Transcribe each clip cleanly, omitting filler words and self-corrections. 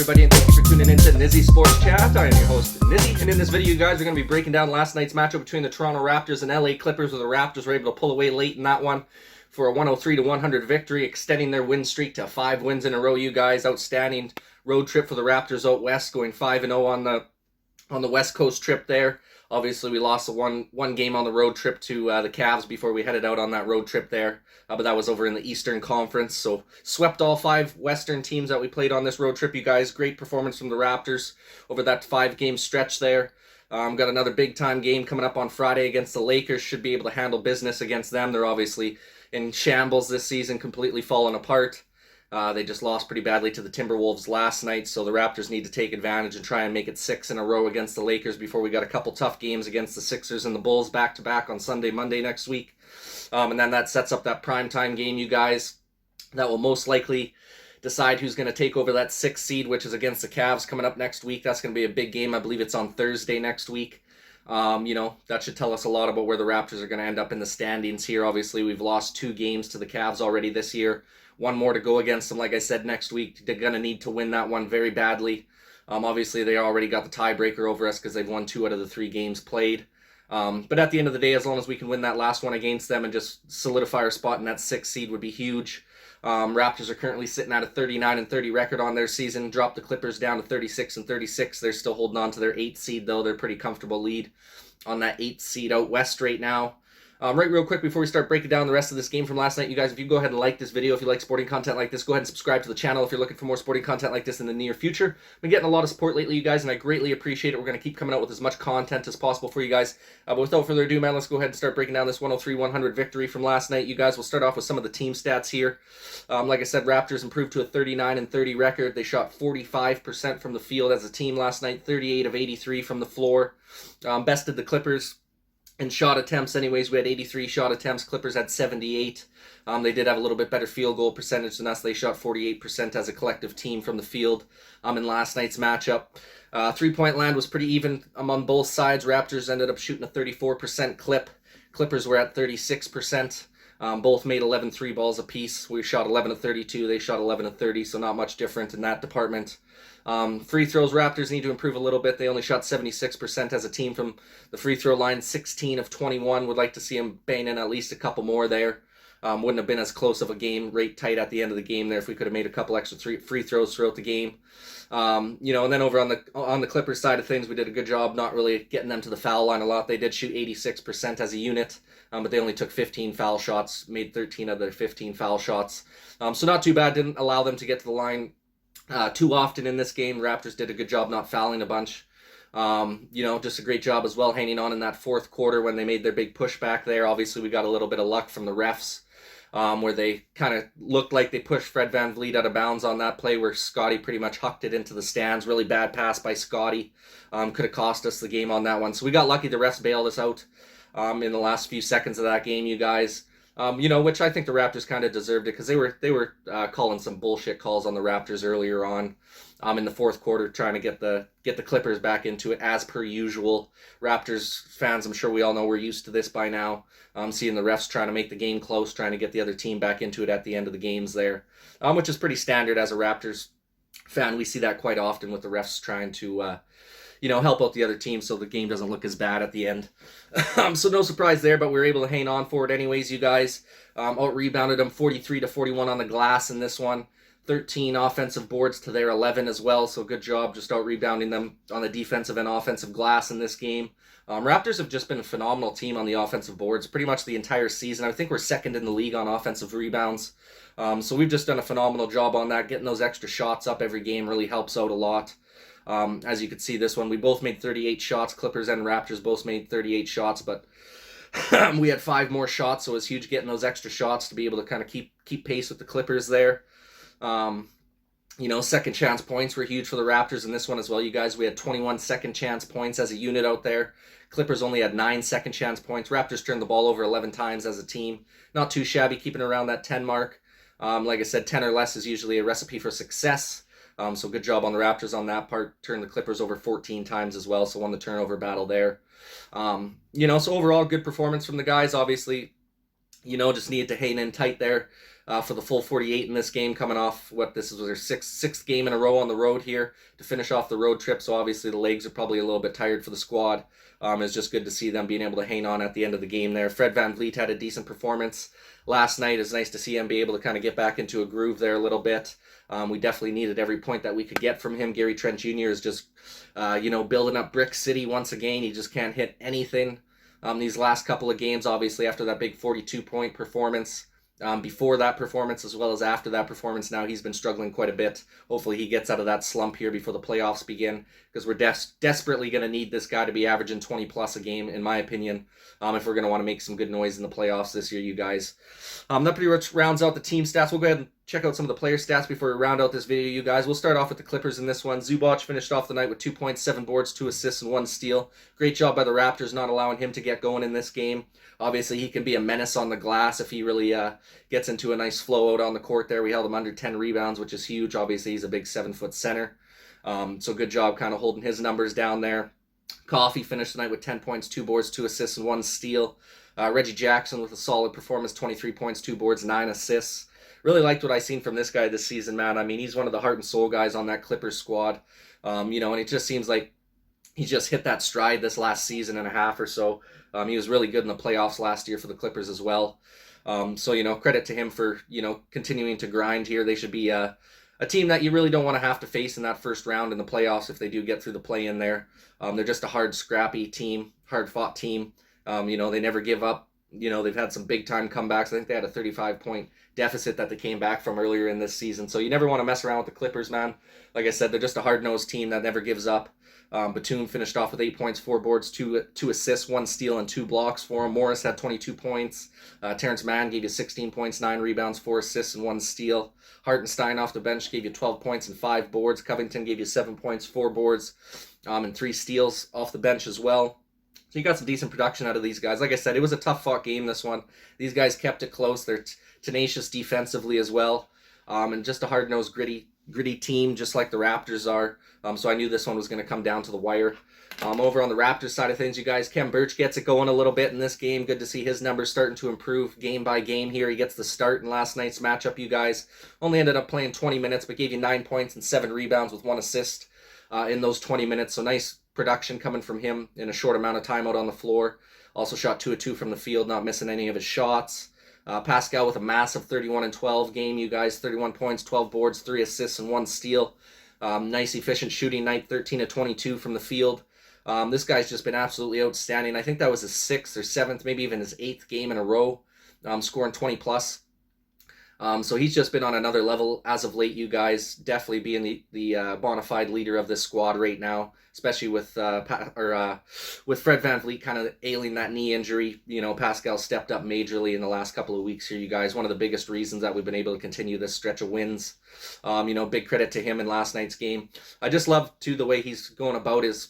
everybody, and thank you for tuning in to Nizzy Sports Chat. I am your host, Nizzy, and in this video, you guys, are going to be breaking down last night's matchup between the Toronto Raptors and LA Clippers, where the Raptors were able to pull away late in that one for a 103-100 victory, extending their win streak to 5 wins in a row. You guys, outstanding road trip for the Raptors out west, going 5-0 on the West Coast trip there. Obviously, we lost the one game on the road trip to the Cavs before we headed out on that road trip there. But that was over in the Eastern Conference. So swept all 5 Western teams that we played on this road trip, you guys. Great performance from the Raptors over that 5-game stretch there. Got another big-time game coming up on Friday against the Lakers. Should be able to handle business against them. They're obviously in shambles this season, completely fallen apart. They just lost pretty badly to the Timberwolves last night, so the Raptors need to take advantage and try and make it 6 in a row against the Lakers before we got a couple tough games against the Sixers and the Bulls back-to-back on Sunday, Monday next week. And then that sets up that primetime game, you guys, that will most likely decide who's going to take over that 6th seed, which is against the Cavs coming up next week. That's going to be a big game. I believe it's on Thursday next week. That should tell us a lot about where the Raptors are going to end up in the standings here. Obviously, we've lost 2 games to the Cavs already this year. 1 more to go against them, like I said, next week. They're going to need to win that one very badly. Obviously, they already got the tiebreaker over us because they've won 2 out of the 3 games played. But at the end of the day, as long as we can win that last one against them and just solidify our spot in that 6th seed would be huge. Raptors are currently sitting at a 39-30 record on their season. Dropped the Clippers down to 36-36. They're still holding on to their 8th seed, though. They're pretty comfortable lead on that 8th seed out west right now. Right real quick before we start breaking down the rest of this game from last night, you guys, if you go ahead and like this video, if you like sporting content like this, go ahead and subscribe to the channel if you're looking for more sporting content like this in the near future. I've been getting a lot of support lately, you guys, and I greatly appreciate it. We're going to keep coming out with as much content as possible for you guys. But without further ado, man, let's go ahead and start breaking down this 103-100 victory from last night. You guys, we'll start off with some of the team stats here. Like I said, Raptors improved to a 39-30 record. They shot 45% from the field as a team last night, 38 of 83 from the floor. Bested the Clippers in shot attempts anyways. We had 83 shot attempts. Clippers had 78. They did have a little bit better field goal percentage than us. They shot 48% as a collective team from the field in last night's matchup. 3-point land was pretty even among both sides. Raptors ended up shooting a 34% clip. Clippers were at 36%. Both made 11 3 balls apiece. We shot 11 of 32. They shot 11 of 30, so not much different in that department. Free throws, Raptors need to improve a little bit. They only shot 76% as a team from the free throw line, 16 of 21. Would like to see them bang in at least a couple more there. Wouldn't have been as close of a game, rate tight at the end of the game there if we could have made a couple extra free throws throughout the game. And then over on the Clippers side of things, we did a good job not really getting them to the foul line a lot. They did shoot 86% as a unit, but they only took 15 foul shots, made 13 of their 15 foul shots. So not too bad. Didn't allow them to get to the line too often in this game. Raptors did a good job not fouling a bunch. Just a great job as well hanging on in that 4th quarter when they made their big pushback there. Obviously, we got a little bit of luck from the refs where they kind of looked like they pushed Fred VanVleet out of bounds on that play where Scotty pretty much hucked it into the stands. Really bad pass by Scotty. Could have cost us the game on that one. So we got lucky. The refs bailed us out in the last few seconds of that game, you guys. Which I think the Raptors kind of deserved it because they were calling some bullshit calls on the Raptors earlier on in the 4th quarter, trying to get the Clippers back into it as per usual. Raptors fans, I'm sure we all know we're used to this by now. Seeing the refs trying to make the game close, trying to get the other team back into it at the end of the games there, which is pretty standard as a Raptors fan. We see that quite often with the refs trying to help out the other team so the game doesn't look as bad at the end. So no surprise there, but we were able to hang on for it anyways, you guys. Out-rebounded them 43-41 on the glass in this one. 13 offensive boards to their 11 as well, so good job just out-rebounding them on the defensive and offensive glass in this game. Raptors have just been a phenomenal team on the offensive boards pretty much the entire season. I think we're 2nd in the league on offensive rebounds. So we've just done a phenomenal job on that. Getting those extra shots up every game really helps out a lot. As you can see, this one, we both made 38 shots. Clippers and Raptors both made 38 shots, but we had 5 more shots, so it was huge getting those extra shots to be able to kind of keep pace with the Clippers there. Second chance points were huge for the Raptors in this one as well, you guys. We had 21 second chance points as a unit out there. Clippers only had 9 second chance points. Raptors turned the ball over 11 times as a team. Not too shabby, keeping around that 10 mark. Like I said, 10 or less is usually a recipe for success. So good job on the Raptors on that part. Turned the Clippers over 14 times as well, so won the turnover battle there. So overall, good performance from the guys. Obviously, just needed to hang in tight there for the full 48 in this game, coming off this is their sixth game in a row on the road here to finish off the road trip. So obviously the legs are probably a little bit tired for the squad. It's just good to see them being able to hang on at the end of the game there. Fred VanVleet had a decent performance last night. It's nice to see him be able to kind of get back into a groove there a little bit. We definitely needed every point that we could get from him. Gary Trent Jr. is just, building up Brick City once again. He just can't hit anything. These last couple of games, obviously after that big 42-point performance, before that performance as well as after that performance, now he's been struggling quite a bit. Hopefully he gets out of that slump here before the playoffs begin, because we're desperately going to need this guy to be averaging 20 plus a game, in my opinion, if we're going to want to make some good noise in the playoffs this year, you guys. That pretty much rounds out the team stats. We'll go ahead and check out some of the player stats before we round out this video, you guys. We'll start off with the Clippers in this one. Zubac finished off the night with 2 points, 7 boards, 2 assists, and 1 steal. Great job by the Raptors not allowing him to get going in this game. Obviously, he can be a menace on the glass if he really gets into a nice flow out on the court there. We held him under 10 rebounds, which is huge. Obviously, he's a big 7-foot center. So good job kind of holding his numbers down there. Coffee finished the night with 10 points, 2 boards, 2 assists, and 1 steal. Reggie Jackson with a solid performance, 23 points, 2 boards, 9 assists. Really liked what I seen from this guy this season, man. I mean, he's one of the heart and soul guys on that Clippers squad. And it just seems like he just hit that stride this last season and a half or so. He was really good in the playoffs last year for the Clippers as well. So, credit to him for, continuing to grind here. They should be a team that you really don't want to have to face in that first round in the playoffs if they do get through the play-in there. They're just a hard, scrappy team, hard-fought team. They never give up. They've had some big-time comebacks. I think they had a 35-point deficit that they came back from earlier in this season. So you never want to mess around with the Clippers, man. Like I said, they're just a hard-nosed team that never gives up. Batum finished off with 8 points, 4 boards, 2 assists, 1 steal, and 2 blocks for him. Morris had 22 points. Terrence Mann gave you 16 points, 9 rebounds, 4 assists, and 1 steal. Hartenstein off the bench gave you 12 points and 5 boards. Covington gave you 7 points, 4 boards, and 3 steals off the bench as well. So you got some decent production out of these guys. Like I said, it was a tough-fought game, this one. These guys kept it close. They're tenacious defensively as well. And just a hard-nosed, gritty team, just like the Raptors are. So I knew this one was going to come down to the wire. Over on the Raptors side of things, you guys, Khem Birch gets it going a little bit in this game. Good to see his numbers starting to improve game by game here. He gets the start in last night's matchup, you guys. Only ended up playing 20 minutes, but gave you 9 points and 7 rebounds with 1 assist in those 20 minutes. So nice production coming from him in a short amount of time out on the floor. Also shot 2 of 2 from the field, not missing any of his shots. Pascal with a massive 31-12 game, you guys. 31 points, 12 boards, 3 assists, and 1 steal. Nice efficient shooting night, 13 of 22 from the field. This guy's just been absolutely outstanding. I think that was his 6th or 7th, maybe even his 8th game in a row, scoring 20 plus. So he's just been on another level as of late, you guys. Definitely being the bona fide leader of this squad right now, especially with Fred VanVleet kind of ailing that knee injury. Pascal stepped up majorly in the last couple of weeks here, you guys. One of the biggest reasons that we've been able to continue this stretch of wins. Big credit to him in last night's game. I just love, too, the way he's going about his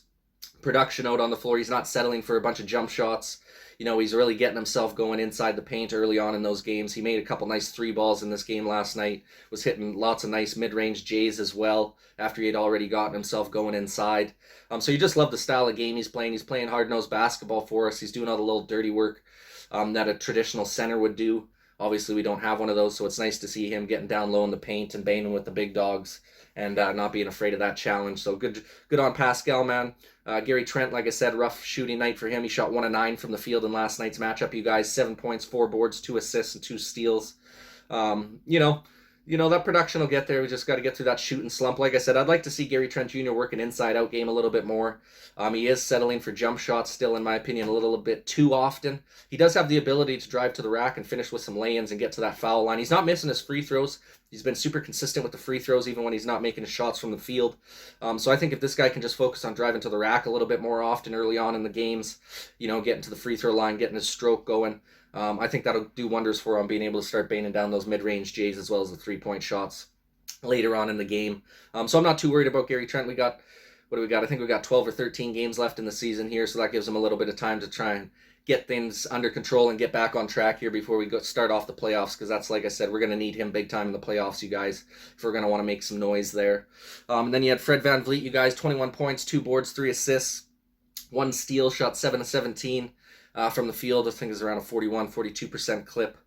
production out on the floor. He's not settling for a bunch of jump shots. He's really getting himself going inside the paint early on in those games. He made a couple nice 3 balls in this game last night. Was hitting lots of nice mid-range J's as well after he had already gotten himself going inside. So you just love the style of game he's playing. He's playing hard-nosed basketball for us. He's doing all the little dirty work that a traditional center would do. Obviously, we don't have one of those, so it's nice to see him getting down low in the paint and banging with the big dogs and not being afraid of that challenge. So good on Pascal, man. Gary Trent, like I said, rough shooting night for him. He shot 1 of 9 from the field in last night's matchup, you guys. 7 points, 4 boards, 2 assists, and 2 steals. That production will get there. We just got to get through that shooting slump. Like I said, I'd like to see Gary Trent Jr. work an inside-out game a little bit more. He is settling for jump shots still, in my opinion, a little bit too often. He does have the ability to drive to the rack and finish with some lay-ins and get to that foul line. He's not missing his free throws. He's been super consistent with the free throws, even when he's not making his shots from the field. So I think if this guy can just focus on driving to the rack a little bit more often early on in the games, getting to the free throw line, getting his stroke going, I think that'll do wonders for him, being able to start banging down those mid-range J's as well as the 3-point shots later on in the game. So I'm not too worried about Gary Trent. What do we got? I think we got 12 or 13 games left in the season here, so that gives him a little bit of time to try and get things under control and get back on track here before we start off the playoffs, because that's, like I said, we're going to need him big time in the playoffs, you guys, if we're going to want to make some noise there. And then you had Fred VanVleet, you guys, 21 points, 2 boards, 3 assists, 1 steal, shot 7 of 17 from the field. I think it's around a 42% clip.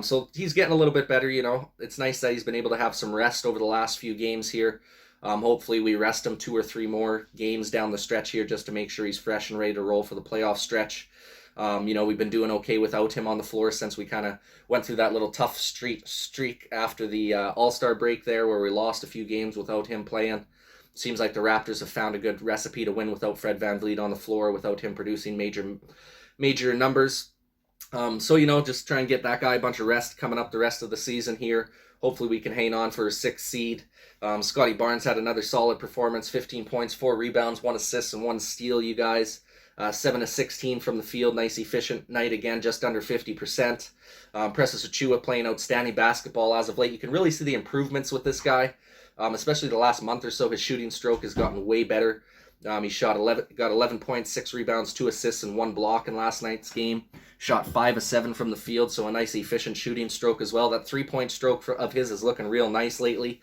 So he's getting a little bit better, you know. It's nice that he's been able to have some rest over the last few games here. Hopefully we rest him 2 or 3 more games down the stretch here just to make sure he's fresh and ready to roll for the playoff stretch. You know, we've been doing okay without him on the floor since we kind of went through that little tough streak after the All-Star break there where we lost a few games without him playing. Seems like the Raptors have found a good recipe to win without Fred VanVleet on the floor, without him producing major numbers. So, you know, just try and get that guy a bunch of rest coming up the rest of the season here. Hopefully we can hang on for a 6th seed. Scotty Barnes had another solid performance, 15 points, 4 rebounds, 1 assist, and 1 steal, you guys. 7 of 16 from the field, nice efficient night again, just under 50%. Precious Achiuwa playing outstanding basketball as of late. You can really see the improvements with this guy, especially the last month or so. His shooting stroke has gotten way better. He got 11 points, 6 rebounds, 2 assists, and 1 block in last night's game. Shot 5 of 7 from the field, so a nice efficient shooting stroke as well. That 3-point stroke of his is looking real nice lately.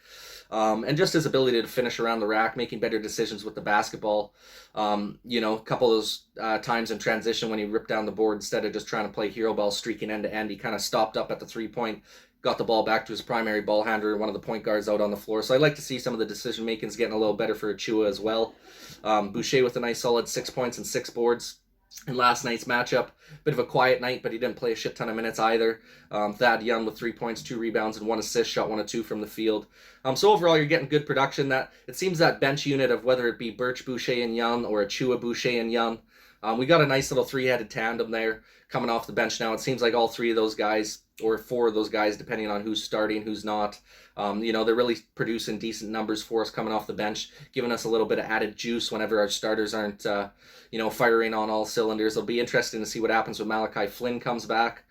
And just his ability to finish around the rack, making better decisions with the basketball. You know, a couple of those times in transition when he ripped down the board instead of just trying to play hero ball streaking end to end, he kind of stopped up at the 3-point, got the ball back to his primary ball handler, one of the point guards out on the floor. So I'd like to see some of the decision makings getting a little better for Achiuwa as well. Boucher with a nice solid 6 points and 6 boards in last night's matchup. Bit of a quiet night, but he didn't play a shit ton of minutes either. Thad Young with 3 points, 2 rebounds, and 1 assist, shot 1 of 2 from the field. So overall, you're getting good production. That it seems that bench unit of whether it be Birch, Boucher, and Young, or Achiuwa, Boucher, and Young, we got a nice little 3-headed tandem there coming off the bench now. It seems like all 3 of those guys, or 4 of those guys, depending on who's starting, who's not, you know, they're really producing decent numbers for us coming off the bench, giving us a little bit of added juice whenever our starters aren't, you know, firing on all cylinders. It'll be interesting to see what happens when Malachi Flynn comes back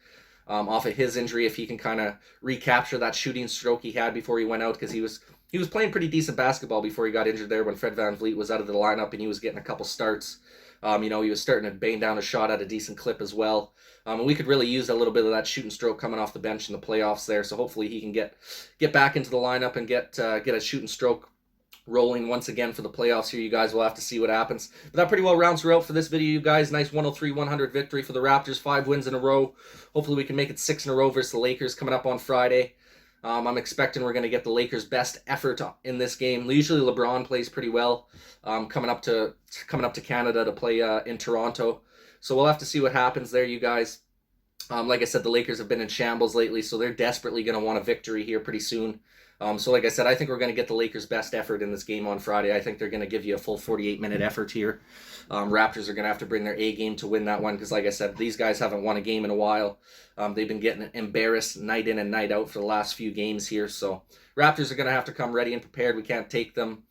off of his injury, if he can kind of recapture that shooting stroke he had before he went out, because he was playing pretty decent basketball before he got injured there when Fred VanVleet was out of the lineup and he was getting a couple starts. You know, he was starting to bang down a shot at a decent clip as well. And we could really use a little bit of that shooting stroke coming off the bench in the playoffs there. So hopefully he can get back into the lineup and get a shooting stroke rolling once again for the playoffs here. You guys will have to see what happens. But that pretty well rounds her out for this video, you guys. Nice 103-100 victory for the Raptors. 5 wins in a row. Hopefully we can make it 6 in a row versus the Lakers coming up on Friday. I'm expecting we're going to get the Lakers' best effort in this game. Usually LeBron plays pretty well coming up to Canada to play in Toronto. So we'll have to see what happens there, you guys. Like I said, the Lakers have been in shambles lately, so they're desperately going to want a victory here pretty soon. So like I said, I think we're going to get the Lakers' best effort in this game on Friday. I think they're going to give you a full 48-minute effort here. Raptors are going to have to bring their A game to win that one because, like I said, these guys haven't won a game in a while. They've been getting embarrassed night in and night out for the last few games here. So Raptors are going to have to come ready and prepared. We can't take them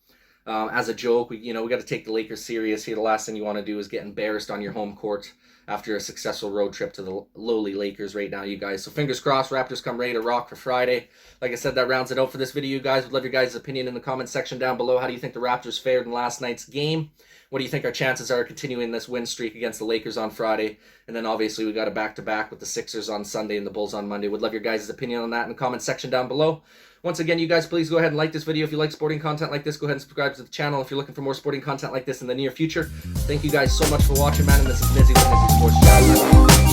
as a joke. We got to take the Lakers serious here. The last thing you want to do is get embarrassed on your home court after a successful road trip to the lowly Lakers right now, you guys. So fingers crossed, Raptors come ready to rock for Friday. Like I said, that rounds it out for this video, you guys. Would love your guys' opinion in the comment section down below. How do you think the Raptors fared in last night's game? What do you think our chances are of continuing this win streak against the Lakers on Friday? And then obviously we got a back-to-back with the Sixers on Sunday and the Bulls on Monday. Would love your guys' opinion on that in the comment section down below. Once again, you guys, please go ahead and like this video. If you like sporting content like this, go ahead and subscribe to the channel if you're looking for more sporting content like this in the near future. Thank you guys so much for watching, man. And this is Nizzy with Nizzy Sports Chat.